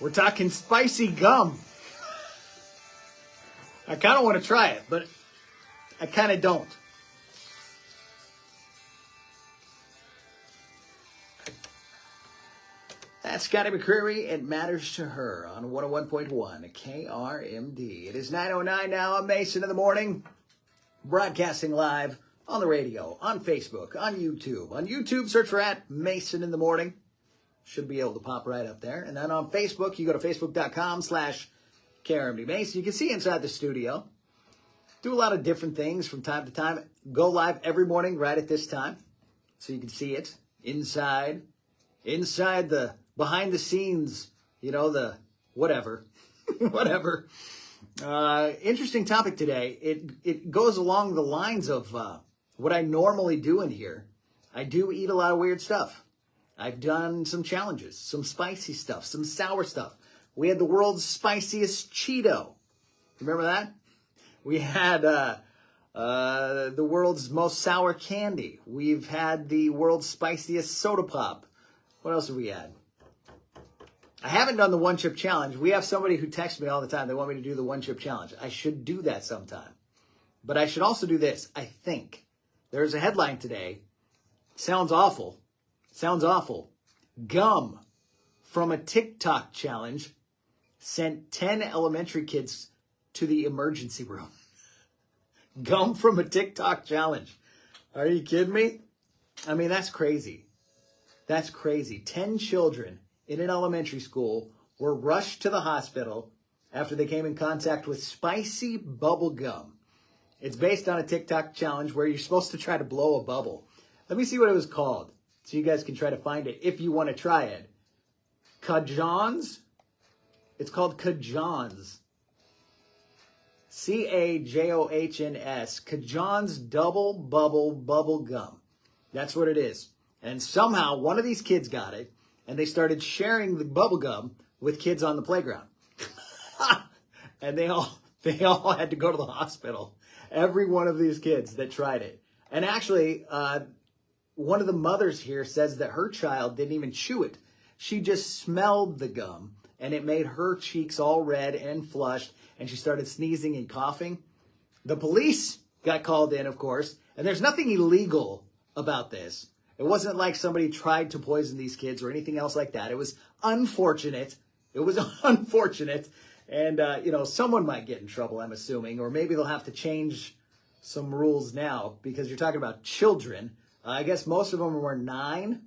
We're talking spicy gum. I kind of want to try it, but I kind of don't. That's Scotty McCreery. It matters to her on 101.1 KRMD. It is 9:09 now. I'm Mason in the morning, broadcasting live on the radio, on Facebook, on YouTube. On YouTube, search for @Mason in the morning. Should be able to pop right up there. And then on Facebook, you go to facebook.com/KRMD Mason. You can see inside the studio. Do a lot of different things from time to time. Go live every morning right at this time. So you can see it inside the behind the scenes, the whatever. Whatever. Interesting topic today. It goes along the lines of what I normally do in here. I do eat a lot of weird stuff. I've done some challenges, some spicy stuff, some sour stuff. We had the world's spiciest Cheeto. Remember that? We had the world's most sour candy. We've had the world's spiciest soda pop. What else have we had? I haven't done the one chip challenge. We have somebody who texts me all the time. They want me to do the one chip challenge. I should do that sometime. But I should also do this, I think. There's a headline today. Sounds awful. Sounds awful. Gum from a TikTok challenge sent 10 elementary kids to the emergency room. Gum from a TikTok challenge. Are you kidding me? I mean, that's crazy. That's crazy. 10 children in an elementary school were rushed to the hospital after they came in contact with spicy bubble gum. It's based on a TikTok challenge where you're supposed to try to blow a bubble. Let me see what it was called so you guys can try to find it if you want to try it. Cajohns? It's called Cajohns. Cajohns. Cajohns double bubble bubble gum. That's what it is. And somehow one of these kids got it, and they started sharing the bubble gum with kids on the playground. And they all had to go to the hospital. Every one of these kids that tried it. And actually, one of the mothers here says that her child didn't even chew it. She just smelled the gum, and it made her cheeks all red and flushed, and she started sneezing and coughing. The police got called in, of course, and there's nothing illegal about this. It wasn't like somebody tried to poison these kids or anything else like that. It was unfortunate. It was unfortunate. And, someone might get in trouble, I'm assuming, or maybe they'll have to change some rules now because you're talking about children. I guess most of them were 9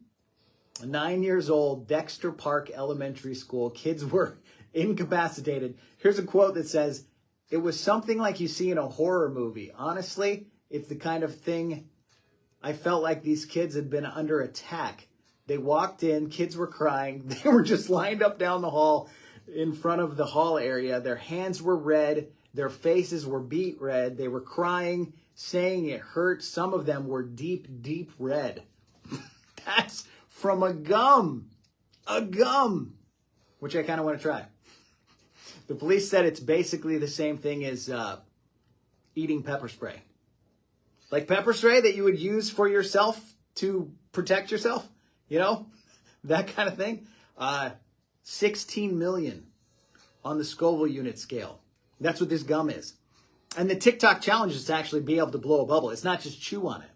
years old, Dexter Park Elementary School. Kids were incapacitated. Here's a quote that says, "It was something like you see in a horror movie. Honestly, it's the kind of thing I felt like these kids had been under attack. They walked in, kids were crying. They were just lined up down the hall in front of the hall area. Their hands were red. Their faces were beet red. They were crying, saying it hurt. Some of them were deep, deep red." That's from a gum, which I kind of want to try. The police said it's basically the same thing as eating pepper spray. Like pepper spray that you would use for yourself to protect yourself, that kind of thing. 16 million on the Scoville unit scale. That's what this gum is. And the TikTok challenge is to actually be able to blow a bubble. It's not just chew on it.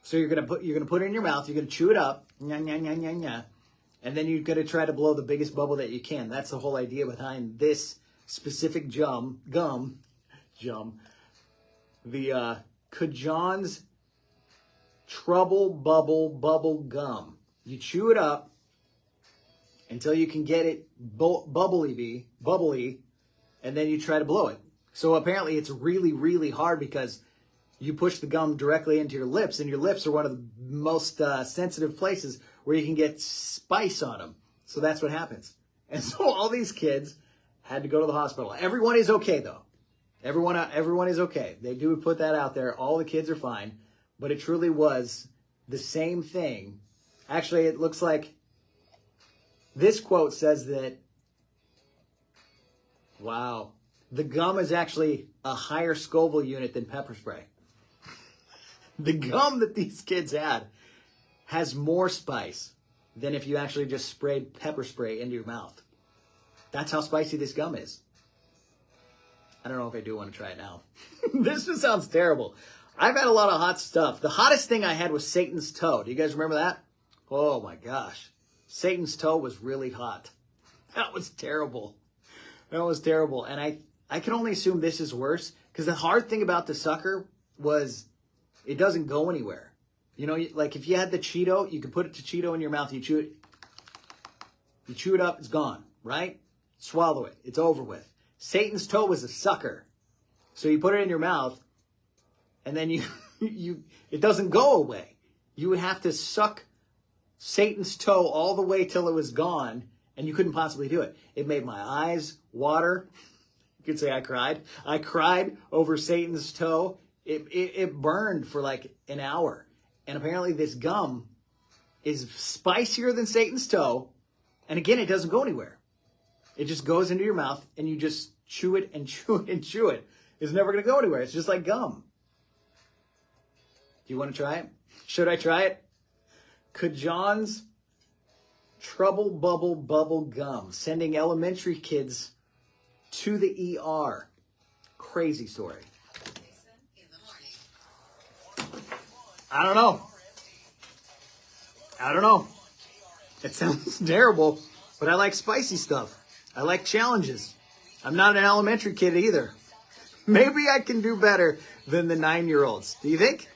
So you're gonna put it in your mouth. You're gonna chew it up, nya, nya, nya, nya, nya, and then you're gonna try to blow the biggest bubble that you can. That's the whole idea behind this specific gum. The Cajohns Trouble Bubble Gum. You chew it up until you can get it bubbly, and then you try to blow it. So apparently it's really, really hard because you push the gum directly into your lips, and your lips are one of the most sensitive places where you can get spice on them. So that's what happens. And so all these kids had to go to the hospital. Everyone is okay, though. Everyone is okay. They do put that out there. All the kids are fine. But it truly was the same thing. Actually, it looks like this quote says that, wow, the gum is actually a higher Scoville unit than pepper spray. The gum that these kids had has more spice than if you actually just sprayed pepper spray into your mouth. That's how spicy this gum is. I don't know if I do want to try it now. This just sounds terrible. I've had a lot of hot stuff. The hottest thing I had was Satan's toe. Do you guys remember that? Oh my gosh. Satan's toe was really hot. That was terrible. That was terrible. And I can only assume this is worse because the hard thing about the sucker was it doesn't go anywhere. You know, like if you had the Cheeto, you could put it to Cheeto in your mouth, you chew it up, it's gone, right? Swallow it, it's over with. Satan's toe was a sucker. So you put it in your mouth and then it doesn't go away. You would have to suck Satan's toe all the way till it was gone, and you couldn't possibly do it. It made my eyes water. You could say I cried. I cried over Satan's toe. It burned for like an hour. And apparently this gum is spicier than Satan's toe. And again, it doesn't go anywhere. It just goes into your mouth and you just chew it and chew it and chew it. It's never going to go anywhere. It's just like gum. Do you want to try it? Should I try it? Kajon's Trouble Bubble Gum, sending elementary kids to the ER. Crazy story. I don't know. It sounds terrible, but I like spicy stuff. I like challenges. I'm not an elementary kid either. Maybe I can do better than the 9-year-olds. Do you think?